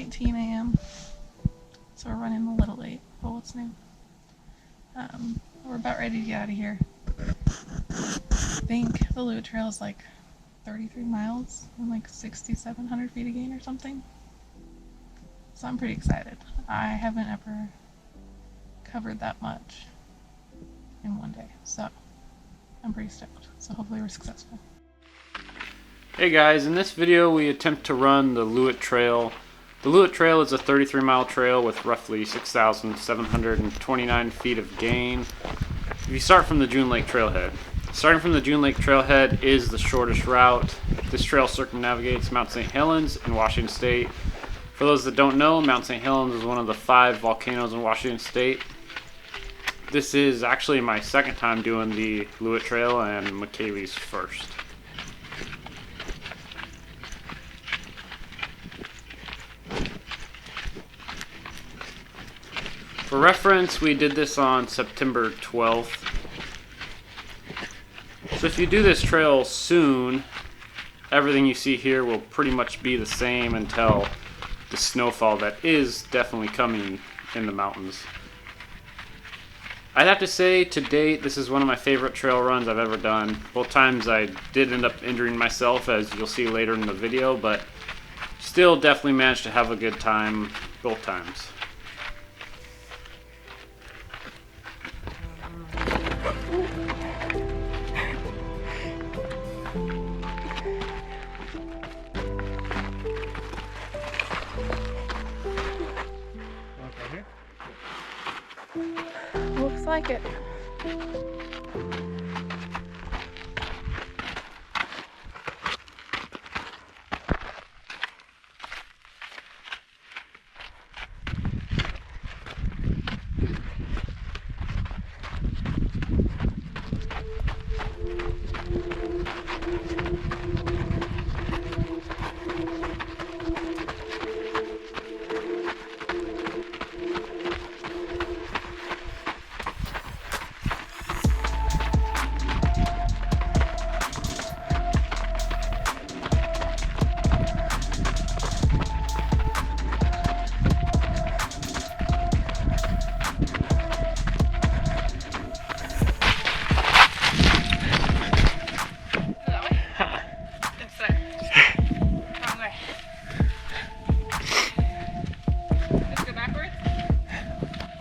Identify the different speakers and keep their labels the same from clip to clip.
Speaker 1: 8:19 a.m. So we're running a little late, but what's new? We're about ready to get out of here. I think the Loowit Trail is like 33 miles and like 6,700 feet of gain or something. So I'm pretty excited. I haven't ever covered that much in one day, so I'm pretty stoked. So hopefully we're successful.
Speaker 2: Hey guys, in this video we attempt to run the Loowit Trail. The Loowit Trail is a 33-mile trail with roughly 6,729 feet of gain. If you start from the June Lake Trailhead. Starting from the June Lake Trailhead is the shortest route. This trail circumnavigates Mount St. Helens in Washington State. For those that don't know, Mount St. Helens is one of the 5 volcanoes in Washington State. This is actually my second time doing the Loowit Trail and McKaylee's first. For reference, we did this on September 12th. So if you do this trail soon, everything you see here will pretty much be the same until the snowfall that is definitely coming in the mountains. I'd have to say, to date, this is one of my favorite trail runs I've ever done. Both times I did end up injuring myself, as you'll see later in the video, but still definitely managed to have a good time both times.
Speaker 1: Looks like it.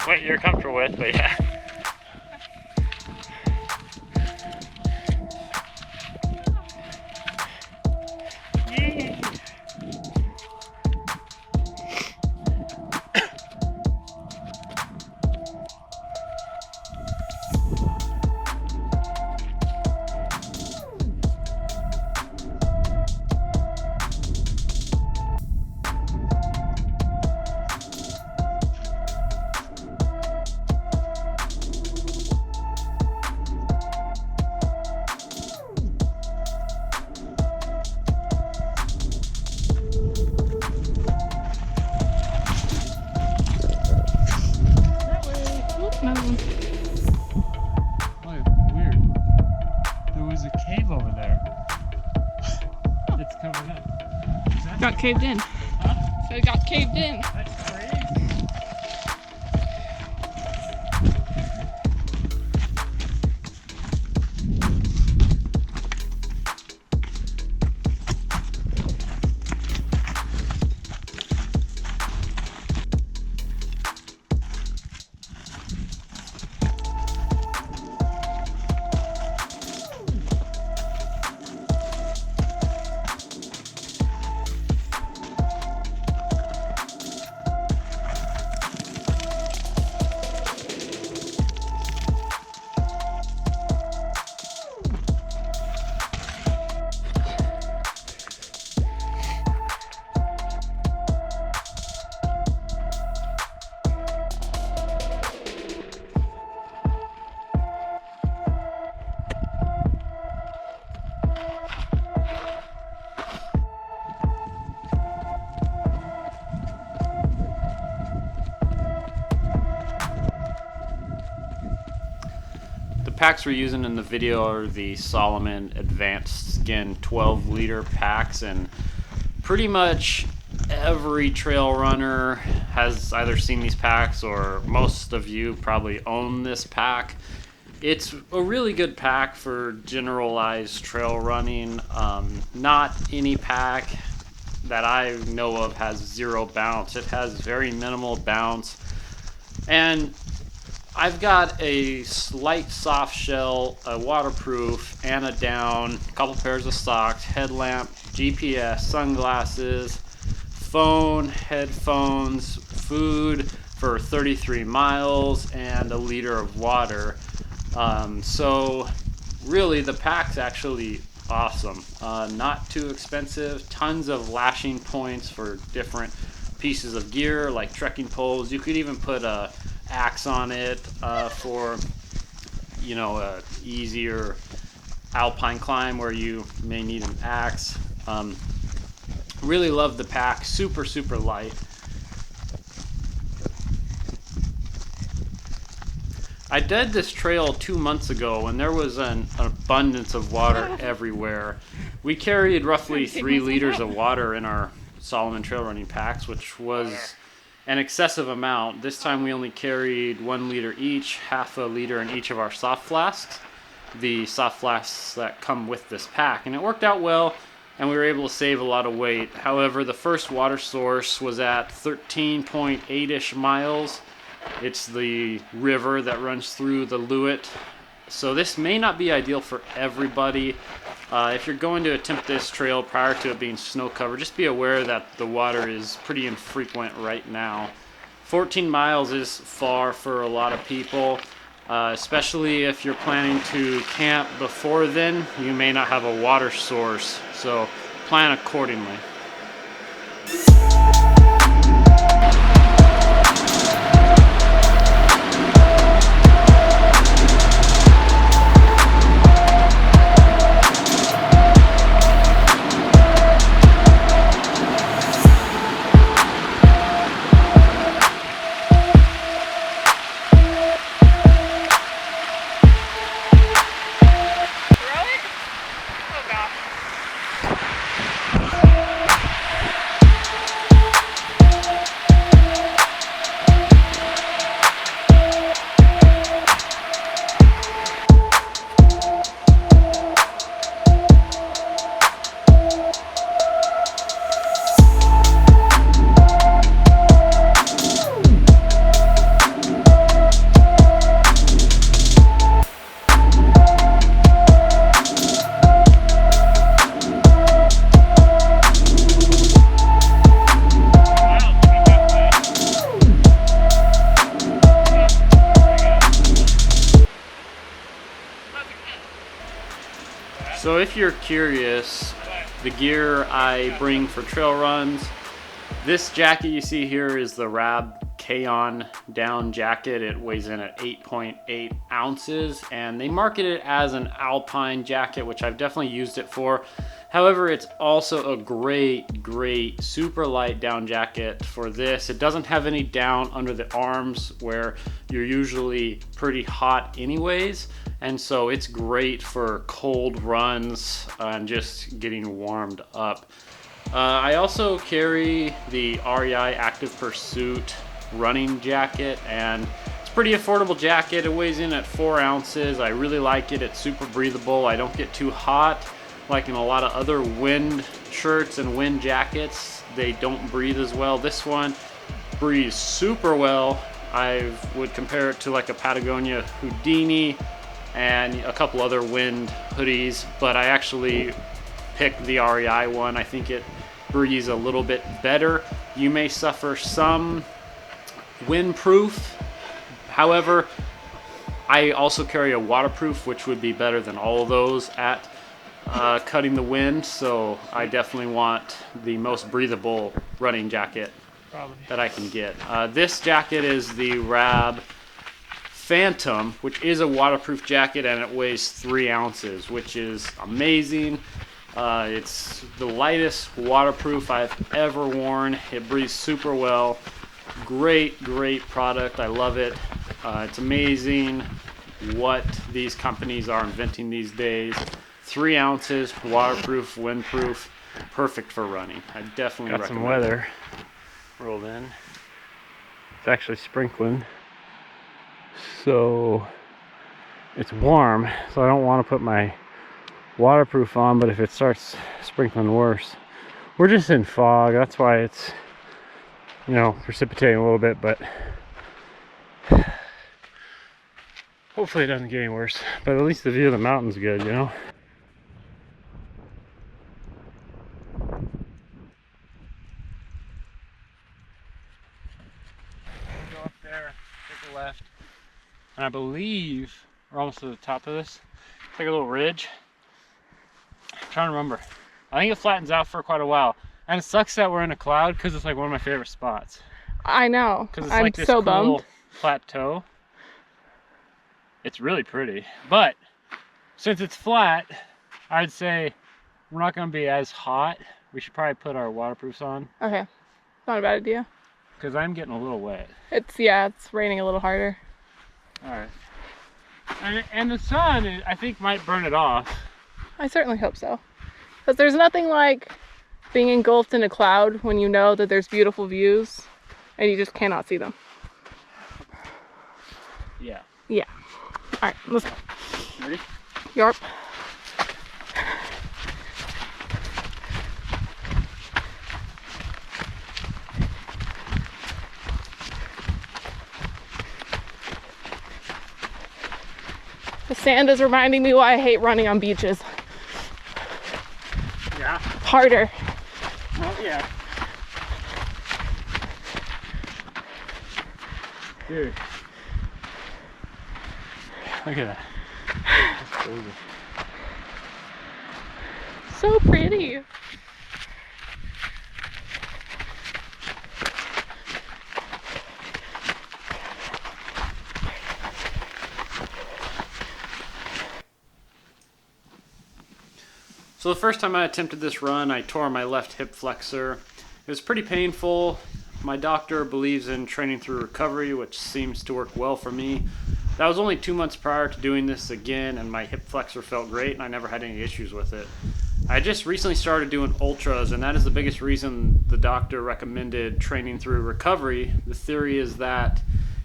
Speaker 2: What you're comfortable with, but yeah.
Speaker 3: Oh, weird. There was a cave over there. It's covered up.
Speaker 1: Got caved in.
Speaker 3: Huh?
Speaker 1: So it got caved in.
Speaker 3: That's crazy.
Speaker 2: Packs we're using in the video are the Solomon Advanced Skin 12-liter packs, and pretty much every trail runner has either seen these packs, or most of you probably own this pack. It's a really good pack for generalized trail running. Not any pack that I know of has zero bounce. It has very minimal bounce. And I've got a slight soft shell, a waterproof, and a down, a couple pairs of socks, headlamp, GPS, sunglasses, phone, headphones, food for 33 miles, and a liter of water. So really the pack's actually awesome. Not too expensive, tons of lashing points for different pieces of gear like trekking poles. You could even put a axe on it for, you know, a easier alpine climb where you may need an axe. Really love the pack, super light. I did this trail 2 months ago and there was an abundance of water everywhere. We carried roughly 3 liters of water in our Solomon trail running packs, which was an excessive amount. This time we only carried 1 liter each, half a liter in each of our soft flasks, the soft flasks that come with this pack, and it worked out well and we were able to save a lot of weight. However, the first water source was at 13.8-ish miles. It's the river that runs through the Loowit. So this may not be ideal for everybody. If you're going to attempt this trail prior to it being snow covered, just be aware that the water is pretty infrequent right now. 14 miles is far for a lot of people, especially if you're planning to camp before then. You may not have a water source, so plan accordingly. So if you're curious, the gear I bring for trail runs, this jacket you see here is the Rab Kaon down jacket. It weighs in at 8.8 ounces and they market it as an alpine jacket, which I've definitely used it for. However, it's also a great super light down jacket for this. It doesn't have any down under the arms where you're usually pretty hot anyways, and so it's great for cold runs and just getting warmed up. I also carry the REI Active Pursuit running jacket, and it's a pretty affordable jacket. It weighs in at 4 ounces. I really like it. It's super breathable. I don't get too hot like in a lot of other wind shirts and wind jackets. They don't breathe as well. This one breathes super well. I would compare it to like a Patagonia Houdini and a couple other wind hoodies, but I actually picked the REI one. I think it breathes a little bit better. You may suffer some windproof. However, I also carry a waterproof, which would be better than all of those at cutting the wind, so I definitely want the most breathable running jacket that I can get. This jacket is the Rab Phantom, which is a waterproof jacket, and it weighs 3 ounces, which is amazing. It's the lightest waterproof I've ever worn. It breathes super well. Great product. I love it. It's amazing what these companies are inventing these days. 3 ounces, waterproof, windproof. perfect for running. I definitely
Speaker 3: Got some
Speaker 2: recommend
Speaker 3: weather
Speaker 2: it.
Speaker 3: rolled in. It's actually sprinkling, so it's warm, so I don't want to put my waterproof on, but if it starts sprinkling worse, we're just in fog, that's why it's, you know, precipitating a little bit, but hopefully it doesn't get any worse. But at least the view of the mountain's good, you know. Go up there, take a left, and I believe we're almost to the top of this. It's like a little ridge. I'm trying to remember. I think it flattens out for quite a while. And it sucks that we're in a cloud because it's like one of my favorite spots.
Speaker 1: I know.
Speaker 2: Because it's
Speaker 1: I'm
Speaker 2: like this
Speaker 1: so
Speaker 2: cool
Speaker 1: bummed.
Speaker 2: plateau. It's really pretty. But since it's flat, I'd say we're not going to be as hot. We should probably put our waterproofs on.
Speaker 1: Okay. Not a bad idea.
Speaker 2: Because I'm getting a little wet.
Speaker 1: Yeah, it's raining a little harder.
Speaker 2: Alright. And the sun, I think, might burn it off.
Speaker 1: I certainly hope so. Because there's nothing like being engulfed in a cloud when you know that there's beautiful views and you just cannot see them.
Speaker 2: Yeah.
Speaker 1: Yeah. Alright, let's go.
Speaker 2: Ready?
Speaker 1: Yarp. The sand is reminding me why I hate running on beaches.
Speaker 2: Yeah.
Speaker 1: Harder.
Speaker 2: Oh, yeah. Dude. Look at that. That's crazy.
Speaker 1: So pretty.
Speaker 2: So the first time I attempted this run, I tore my left hip flexor. It was pretty painful. My doctor believes in training through recovery, which seems to work well for me. That was only 2 months prior to doing this again, and my hip flexor felt great, and I never had any issues with it. I just recently started doing ultras, and that is the biggest reason the doctor recommended training through recovery. The theory is that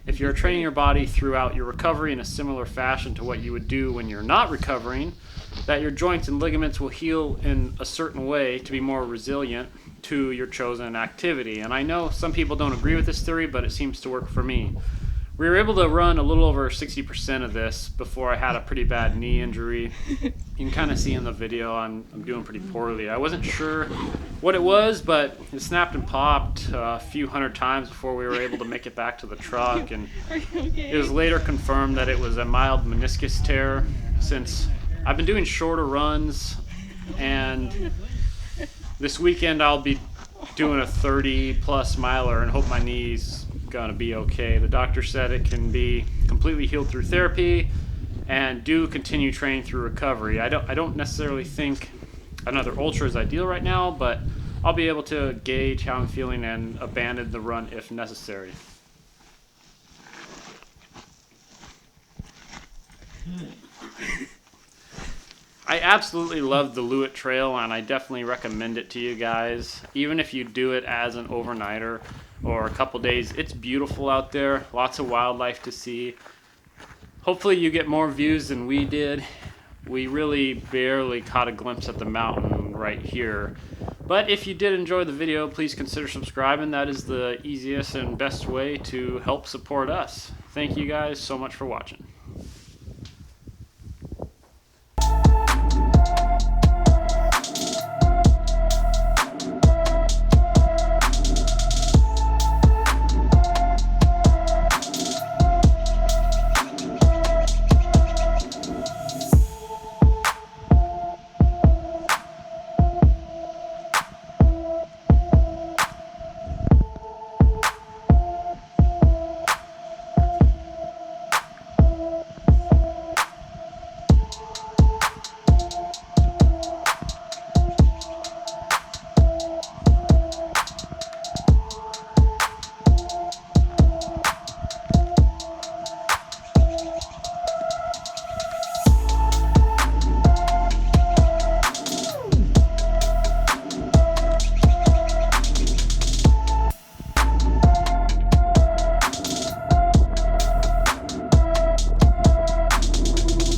Speaker 2: if you're training your body throughout your recovery in a similar fashion to what you would do when you're not recovering, that your joints and ligaments will heal in a certain way to be more resilient to your chosen activity. And I know some people don't agree with this theory, but it seems to work for me. We were able to run a little over 60% of this before I had a pretty bad knee injury. You can kind of see in the video I'm doing pretty poorly. I wasn't sure what it was, but it snapped and popped a few hundred times before we were able to make it back to the truck. And it was later confirmed that it was a mild meniscus tear. Since I've been doing shorter runs, and this weekend I'll be doing a 30-plus miler and hope my knee's gonna be okay. The doctor said it can be completely healed through therapy, and do continue training through recovery. I don't necessarily think another ultra is ideal right now, but I'll be able to gauge how I'm feeling and abandon the run if necessary. I absolutely love the Loowit Trail, and I definitely recommend it to you guys. Even if you do it as an overnighter or a couple days, it's beautiful out there. Lots of wildlife to see. Hopefully you get more views than we did. We really barely caught a glimpse at the mountain right here. But if you did enjoy the video, please consider subscribing. That is the easiest and best way to help support us. Thank you guys so much for watching.